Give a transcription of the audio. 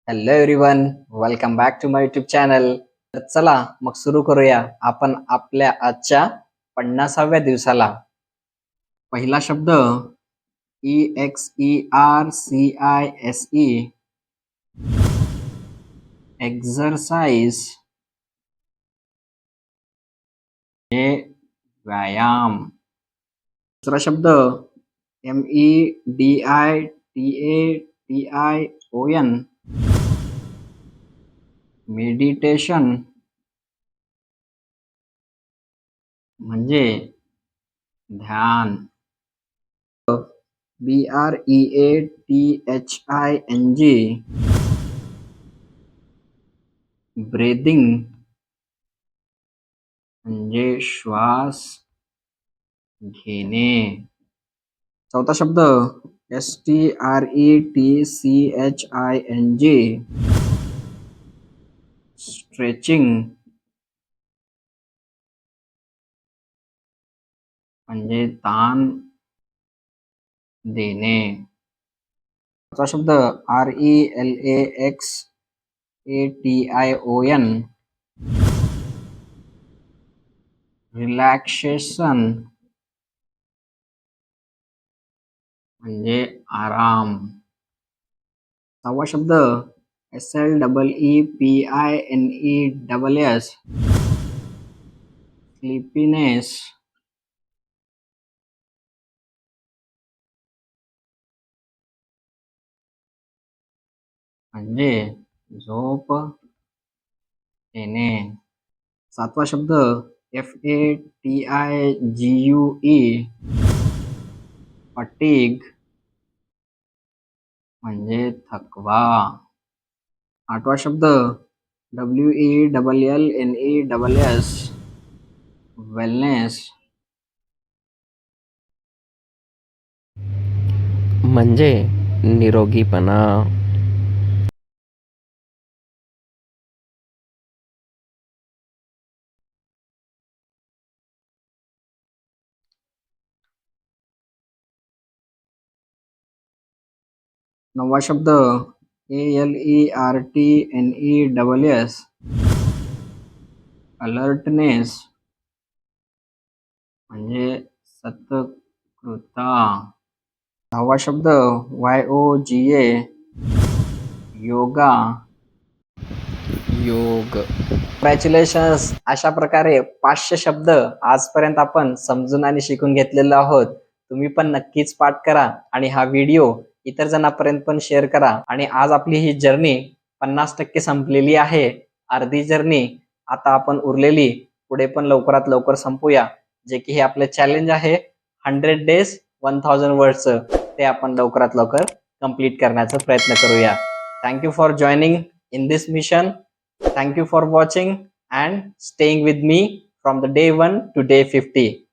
Hello everyone, welcome back to my YouTube channel. तर चला मग सुरू करूया आपण आपल्या आजच्या 50व्या दिवसाला. पहिला शब्द EXERCISE, एक्झरसाइज हे व्यायाम. दुसरा शब्द MEDITATION, मेडिटेशन म्हणजे ध्यान. BREATHING, ब्रीदिंग म्हणजे श्वास घेणे. चौथा शब्द STRETCHING, स्ट्रेचिंग म्हणजे ताण देणे. पाचवा शब्द RELAXATION, रिलॅक्सेशन म्हणजे आराम. सहावा शब्द SLEEPINESS, स्लीपीनेस म्हणजे झोप येणे. सातवा शब्द FATIGUE, फटीग म्हणजे थकवा. आठवा शब्द WELLNESS, वेलनेस म्हणजे निरोगीपणा. नववा शब्द ALERTNESS, अलर्टनेस म्हणजे सतर्कता. दहावा शब्द YOGA, योगा, योग. कॉंग्रॅच्युलेशन्स. अशा प्रकारे 500 शब्द आजपर्यंत आपण समजून आणि शिकून घेतलेलो आहोत. तुम्ही पण नक्कीच पाठ करा आणि हा व्हिडिओ इतर जणांपर्यंत पण शेअर करा. आणि आज आपली ही जर्नी 50% संपलेली आहे. अर्धी जर्नी आता आपण उरलेली पुढे पण लवकरात लवकर संपूया. जे की हे आपलं चॅलेंज आहे 100 days 1000 वर्ड्सचं, ते आपण लवकरात लवकर कंप्लीट करण्याचा प्रयत्न करूया. Thank you for joining in this mission. Thank you for watching and staying with me from the day 1 to day 50.